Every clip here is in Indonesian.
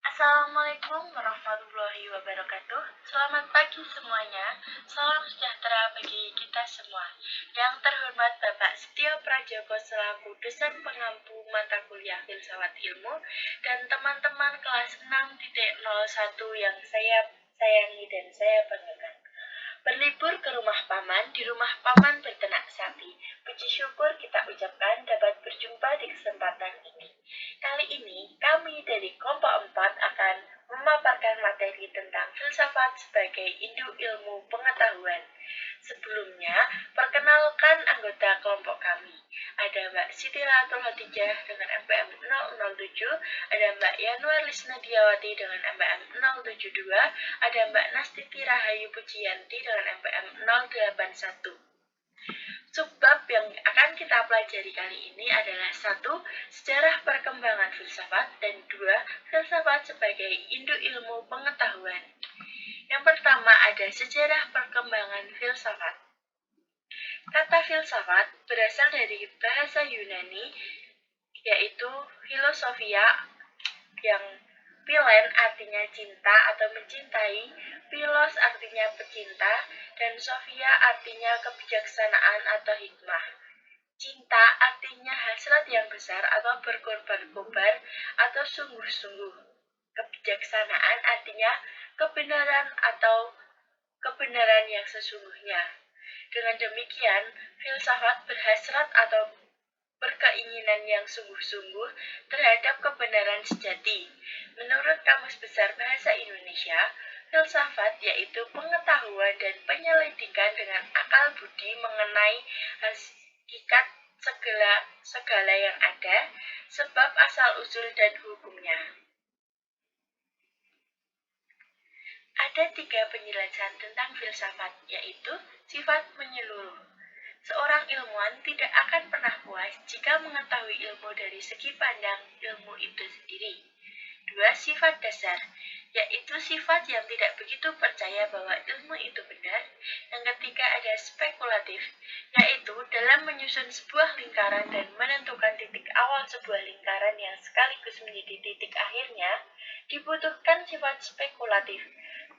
Assalamualaikum warahmatullahi wabarakatuh. Selamat pagi semuanya. Salam sejahtera bagi kita semua. Yang terhormat Bapak Setio Prajogo selaku dosen pengampu mata kuliah Filsafat Ilmu dan teman-teman kelas 6.01 yang saya sayangi dan saya banggakan. Berlibur ke rumah paman, di rumah paman berternak sapi. Puji syukur kita ucapkan dapat berjumpa di kesempatan ini. Kali ini, kami dari kelompok 4 akan memaparkan materi tentang filsafat sebagai induk ilmu pengetahuan. Sebelumnya, perkenalkan anggota kelompok kami. Ada Mbak Siti Latul Hatijah dengan MPM 007, ada Mbak Yanuar Lisnadiawati dengan MPM 072, ada Mbak Nastiti Rahayu Pujiyanti dengan MPM 081. Subbab yang akan kita pelajari kali ini adalah 1. Sejarah perkembangan filsafat, dan 2. Filsafat sebagai induk ilmu pengetahuan. Yang pertama ada sejarah perkembangan filsafat. Kata filsafat berasal dari bahasa Yunani, yaitu filosofia, yang philen artinya cinta atau mencintai, philos artinya pecinta, dan sophia artinya kebijaksanaan atau hikmah. Cinta artinya hasrat yang besar atau berkorban-kobar atau sungguh-sungguh. Kebijaksanaan artinya kebenaran atau kebenaran yang sesungguhnya. Dengan demikian, filsafat berhasrat atau berkeinginan yang sungguh-sungguh terhadap kebenaran sejati. Menurut Kamus Besar Bahasa Indonesia, filsafat yaitu pengetahuan dan penyelidikan dengan akal budi mengenai hakikat segala yang ada, sebab asal-usul dan hukumnya. Ada 3 penjelasan tentang filsafat, yaitu sifat menyeluruh. Seorang ilmuwan tidak akan pernah puas jika mengetahui ilmu dari segi pandang ilmu itu sendiri. 2. Sifat dasar, yaitu sifat yang tidak begitu percaya bahwa ilmu itu benar. Yang ketiga ada spekulatif, yaitu dalam menyusun sebuah lingkaran dan menentukan titik awal sebuah lingkaran yang sekaligus menjadi titik akhirnya, dibutuhkan sifat spekulatif,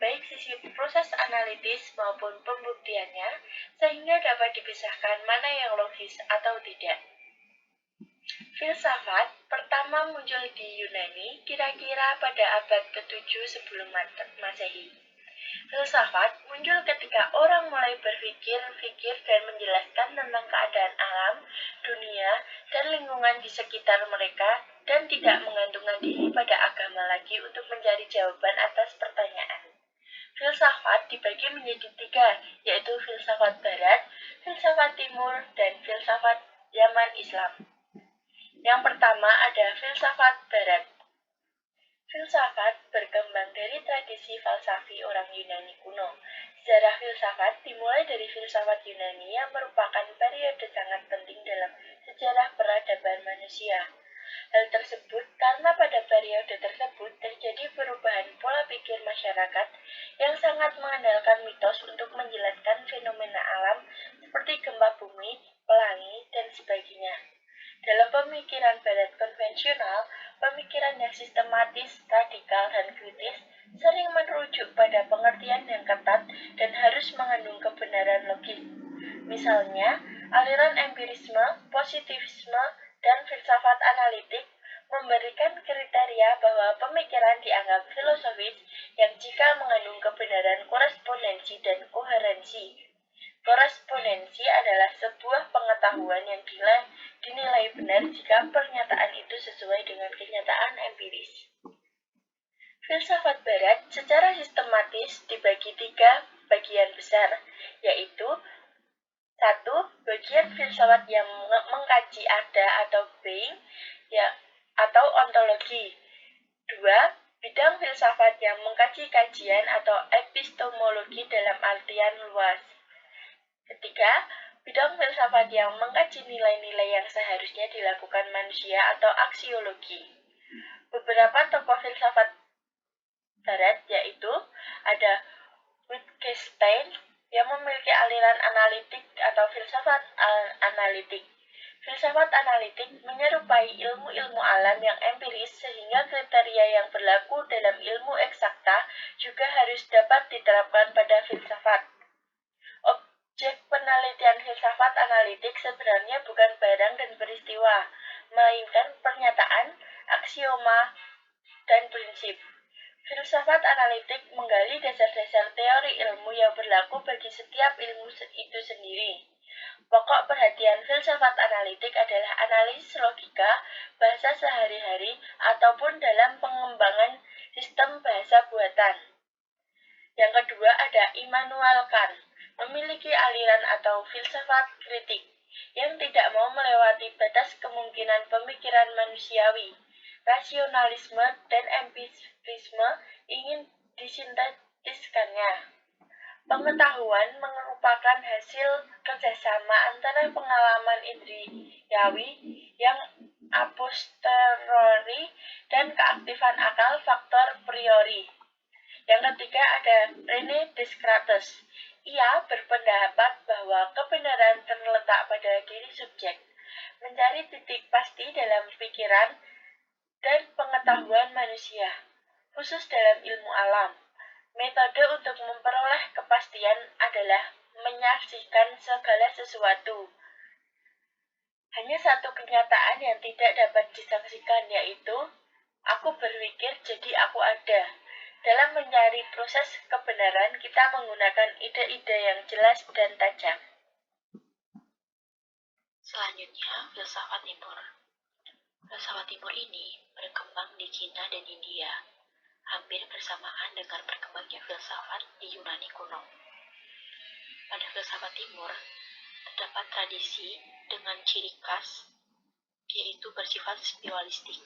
baik sisi proses analitis maupun pembuktiannya, sehingga dapat dipisahkan mana yang logis atau tidak. Filsafat pertama muncul di Yunani kira-kira pada abad ke-7 sebelum Masehi. Filsafat muncul ketika orang mulai berpikir dan menjelaskan tentang keadaan alam, dunia, dan lingkungan di sekitar mereka, dan tidak menggantungkan diri pada agama lagi untuk mencari jawaban atas pertanyaan. Filsafat dibagi menjadi 3, yaitu filsafat barat, filsafat timur, dan filsafat zaman Islam. Yang pertama ada filsafat barat. Filsafat berkembang dari tradisi falsafi orang Yunani kuno. Sejarah filsafat dimulai dari filsafat Yunani yang merupakan periode sangat penting dalam sejarah peradaban manusia. Hal tersebut karena pada periode tersebut terjadi perubahan pola pikir masyarakat yang sangat mengandalkan mitos untuk menjelaskan fenomena alam seperti gempa bumi, pelangi, dan sebagainya. Dalam pemikiran barat konvensional, pemikiran yang sistematis, radikal, dan kritis sering merujuk pada pengertian yang ketat dan harus mengandung kebenaran logis. Misalnya, aliran empirisme, positivisme, dan filsafat analitik memberikan kriteria bahwa pemikiran dianggap filosofis yang jika mengandung kebenaran korespondensi dan koherensi. Korespondensi adalah sebuah pengetahuan yang dinilai benar jika pernyataan itu sesuai dengan kenyataan empiris. Filsafat barat secara sistematis dibagi 3 bagian besar, yaitu 1. Bagian filsafat yang mengkaji ada atau being atau ontologi. 2. Bidang filsafat yang mengkaji kajian atau epistemologi dalam artian luas. Ketiga, bidang filsafat yang mengkaji nilai-nilai yang seharusnya dilakukan manusia atau aksiologi. Beberapa tokoh filsafat barat yaitu ada Wittgenstein yang memiliki aliran analitik atau filsafat analitik, Filsafat analitik menyerupai ilmu-ilmu alam yang empiris sehingga kriteria yang berlaku dalam ilmu eksakta juga harus dapat diterapkan pada filsafat. Objek penelitian filsafat analitik sebenarnya bukan barang dan peristiwa, melainkan pernyataan, aksioma, dan prinsip. Filsafat analitik menggali dasar-dasar teori ilmu yang berlaku bagi setiap ilmu itu sendiri. Pokok perhatian filsafat analitik adalah analisis logika, bahasa sehari-hari, ataupun dalam pengembangan sistem bahasa buatan. Yang kedua ada Immanuel Kant, memiliki aliran atau filsafat kritik yang tidak mau melewati batas kemungkinan pemikiran manusiawi. Rasionalisme dan empirisme ingin disintetiskannya. Pengetahuan merupakan hasil kerjasama antara pengalaman indriawi yang a posteriori dan keaktifan akal faktor priori. Yang ketiga ada René Descartes. Ia berpendapat bahwa kebenaran terletak pada diri subjek, mencari titik pasti dalam pikiran dan pengetahuan manusia, khusus dalam ilmu alam. Metode untuk memperoleh kepastian adalah menyaksikan segala sesuatu. Hanya satu kenyataan yang tidak dapat disaksikan, yaitu aku berpikir jadi aku ada. Dalam mencari proses kebenaran, kita menggunakan ide-ide yang jelas dan tajam. Selanjutnya, filsafat timur. Filsafat timur ini berkembang di Cina dan India, hampir bersamaan dengan berkembangnya filsafat di Yunani kuno. Pada filsafat timur, terdapat tradisi dengan ciri khas, yaitu bersifat spiritualistik.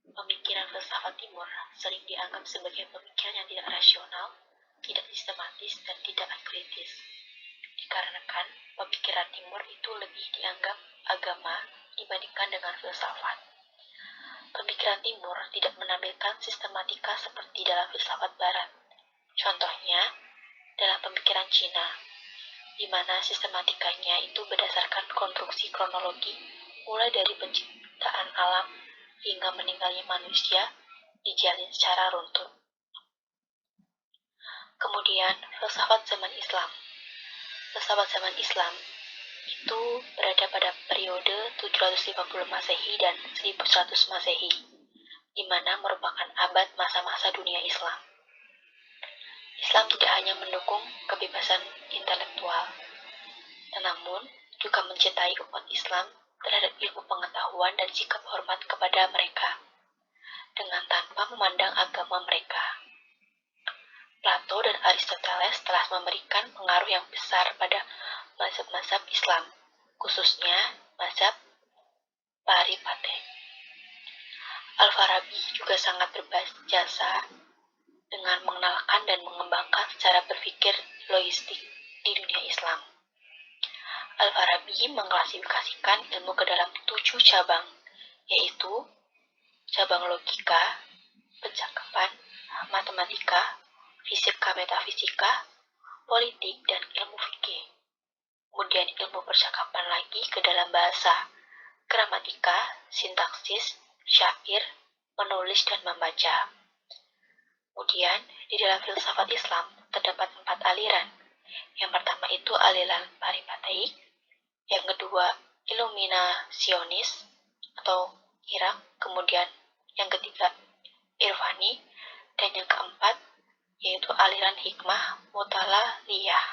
Pemikiran filsafat timur sering dianggap sebagai pemikiran yang tidak rasional, tidak sistematis, dan tidak kritis. Dikarenakan pemikiran timur itu lebih dianggap agama dibandingkan dengan filsafat. Pemikiran timur tidak menampilkan sistematika seperti dalam filsafat barat. Contohnya, dalam pemikiran Cina, di mana sistematikanya itu berdasarkan konstruksi kronologi, mulai dari penciptaan alam hingga meninggalnya manusia dijalin secara runtun. Kemudian, filsafat zaman Islam. Filsafat zaman Islam itu berada pada periode 750 Masehi dan 1100 Masehi, di mana merupakan abad masa-masa dunia Islam. Islam tidak hanya mendukung kebebasan intelektual, namun juga mencintai umat Islam terhadap ilmu pengetahuan dan sikap hormat kepada mereka, dengan tanpa memandang agama mereka. Plato dan Aristoteles telah memberikan pengaruh yang besar pada mazhab-mazhab Islam, khususnya mazhab Paripate. Al-Farabi juga sangat berjasa dengan mengenalkan dan mengembangkan cara berpikir logistik di dunia Islam. Al-Farabi mengklasifikasikan ilmu ke dalam 7 cabang, yaitu cabang logika, percakapan, matematika, fisika metafisika, politik, dan ilmu fikih. Kemudian ilmu percakapan lagi ke dalam bahasa, gramatika, sintaksis, syair, menulis, dan membaca. Kemudian di dalam filsafat Islam terdapat 4 aliran. Yang pertama itu aliran Paripateik, yang kedua Illuminationis atau Irak, kemudian yang ketiga Irfani, dan yang keempat yaitu aliran hikmah Mutaliyah.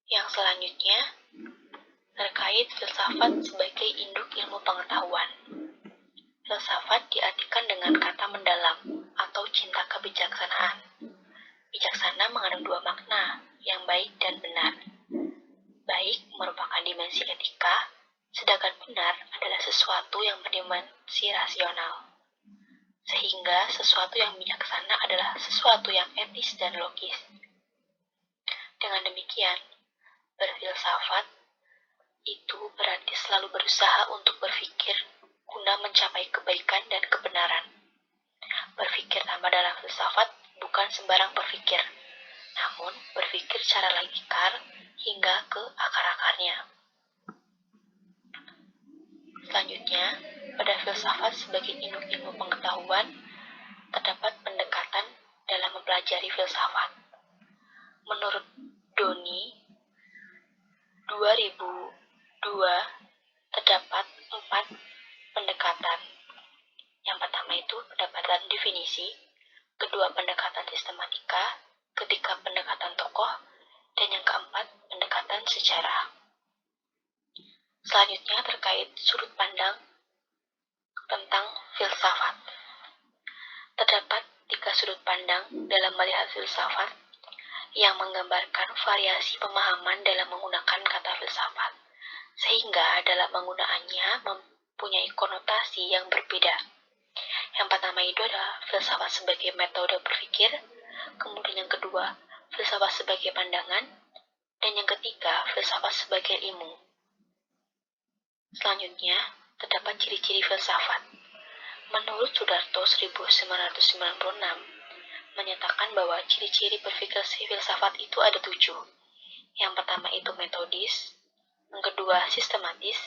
Yang selanjutnya terkait filsafat sebagai induk ilmu pengetahuan. Filsafat diartikan dengan kata mendalam atau cinta kebijaksanaan. Bijaksana mengandung 2 makna, yang baik dan benar. Baik merupakan dimensi etika, sedangkan benar adalah sesuatu yang berdimensi rasional. Sehingga sesuatu yang bijaksana adalah sesuatu yang etis dan logis. Dengan demikian, berfilsafat itu berarti selalu berusaha untuk berpikir guna mencapai kebaikan dan kebenaran. Berpikir tanpa dalam filsafat bukan sembarang berpikir, namun berpikir secara logikal hingga ke akar-akarnya. Selanjutnya, pada filsafat sebagai ilmu pengetahuan, terdapat pendekatan dalam mempelajari filsafat. Menurut Doni 2002, terdapat 4 pendekatan. Yang pertama itu pendekatan definisi, kedua pendekatan sistematika, ketiga pendekatan tokoh, dan yang keempat pendekatan sejarah. Selanjutnya terkait sudut pandang tentang filsafat. Terdapat 3 sudut pandang dalam melihat filsafat yang menggambarkan variasi pemahaman dalam menggunakan kata filsafat, sehingga dalam penggunaannya mempunyai konotasi yang berbeda. Yang pertama itu adalah filsafat sebagai metode berpikir, kemudian yang kedua, filsafat sebagai pandangan, dan yang ketiga, filsafat sebagai ilmu. Selanjutnya, terdapat ciri-ciri filsafat. Menurut Sudarto 1996, menyatakan bahwa ciri-ciri berpikir filsafat itu ada 7. Yang pertama itu metodis, yang kedua sistematis,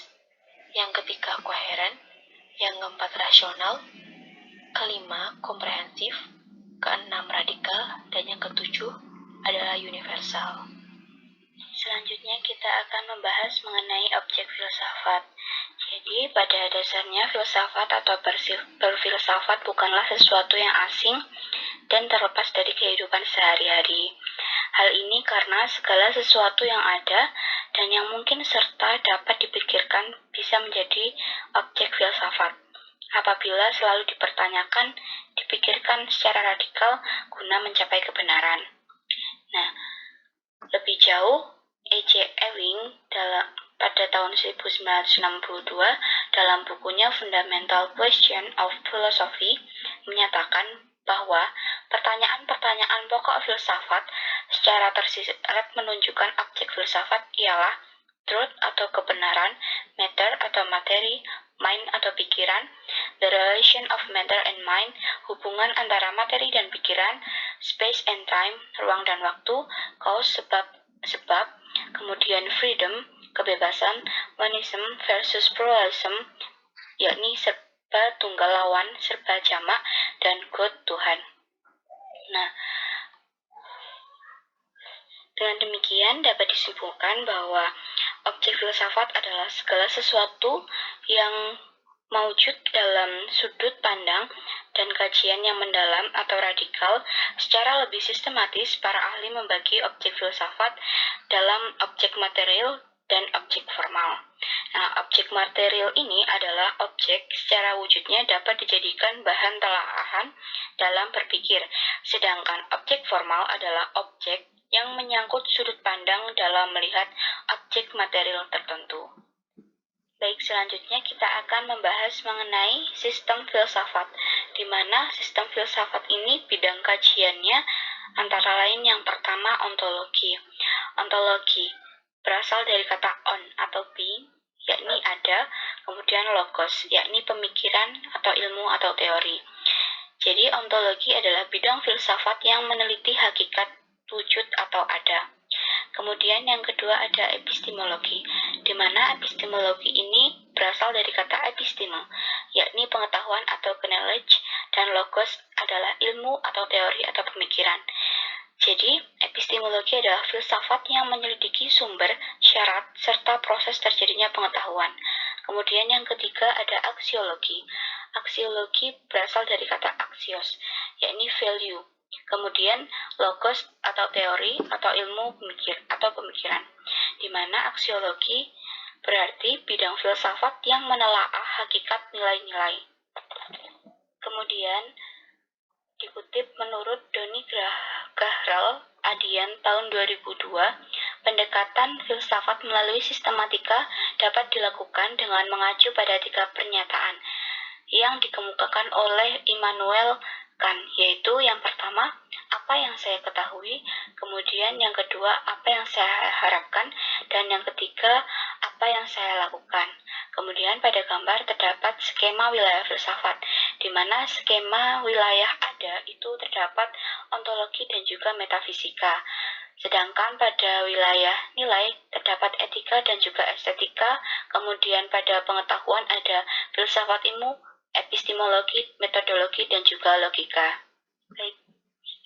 yang ketiga koheren, yang keempat rasional, kelima komprehensif, keenam radikal, dan yang ketujuh adalah universal. Selanjutnya kita akan membahas mengenai objek filsafat. Jadi pada dasarnya filsafat atau berfilsafat bukanlah sesuatu yang asing dan terlepas dari kehidupan sehari-hari. Hal ini karena segala sesuatu yang ada dan yang mungkin serta dapat dipikirkan bisa menjadi objek filsafat apabila selalu dipertanyakan, dipikirkan secara radikal guna mencapai kebenaran. Nah, lebih jauh, E.J. Ewing pada tahun 1962 dalam bukunya Fundamental Question of Philosophy menyatakan bahwa pertanyaan-pertanyaan pokok filsafat secara tersirat menunjukkan objek filsafat ialah truth atau kebenaran, matter atau materi, mind atau pikiran, the relation of matter and mind, hubungan antara materi dan pikiran, space and time, ruang dan waktu, cause sebab, kemudian freedom, kebebasan, monism versus pluralism, yakni serba tunggal lawan, serba jamak, dan God Tuhan. Nah, dengan demikian dapat disimpulkan bahwa objek filsafat adalah segala sesuatu yang mewujud dalam sudut pandang dan kajian yang mendalam atau radikal. Secara lebih sistematis, para ahli membagi objek filsafat dalam objek material dan objek formal. Nah, objek material ini adalah objek secara wujudnya dapat dijadikan bahan telaahan dalam berpikir, sedangkan objek formal adalah objek yang menyangkut sudut pandang dalam melihat objek material tertentu. Baik, selanjutnya kita akan membahas mengenai sistem filsafat, di mana sistem filsafat ini bidang kajiannya antara lain yang pertama ontologi. Ontologi berasal dari kata on atau being, yakni ada, kemudian logos, yakni pemikiran atau ilmu atau teori. Jadi ontologi adalah bidang filsafat yang meneliti hakikat wujud atau ada. Kemudian yang kedua ada epistemologi, di mana epistemologi ini berasal dari kata episteme, yakni pengetahuan atau knowledge, dan logos adalah ilmu atau teori atau pemikiran. Jadi, epistemologi adalah filsafat yang menyelidiki sumber, syarat, serta proses terjadinya pengetahuan. Kemudian yang ketiga ada aksiologi. Aksiologi berasal dari kata aksios, yakni value. Kemudian logos atau teori atau ilmu pemikiran, di mana aksiologi berarti bidang filsafat yang menelaah hakikat nilai-nilai. Kemudian dikutip menurut Doni Gahral Adian tahun 2002, pendekatan filsafat melalui sistematika dapat dilakukan dengan mengacu pada 3 pernyataan yang dikemukakan oleh Immanuel Kant, yaitu yang pertama, apa yang saya ketahui, kemudian yang kedua, apa yang saya harapkan, dan yang ketiga, apa yang saya lakukan. Kemudian pada gambar terdapat skema wilayah filsafat, di mana skema wilayah ada itu terdapat ontologi dan juga metafisika. Sedangkan pada wilayah nilai terdapat etika dan juga estetika, kemudian pada pengetahuan ada filsafat ilmu, epistemologi, metodologi, dan juga logika. Baik,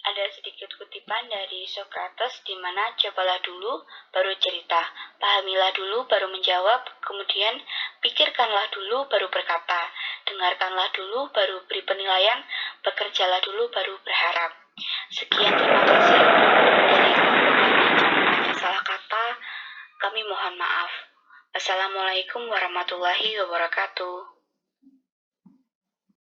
ada sedikit kutipan dari Socrates di mana cobalah dulu baru cerita, pahamilah dulu baru menjawab, kemudian pikirkanlah dulu baru berkata, dengarkanlah dulu baru beri penilaian, bekerjalah dulu baru berharap. Sekian, terima kasih. Dari kelompok kami, jika ada salah kata, kami mohon maaf. Assalamualaikum warahmatullahi wabarakatuh.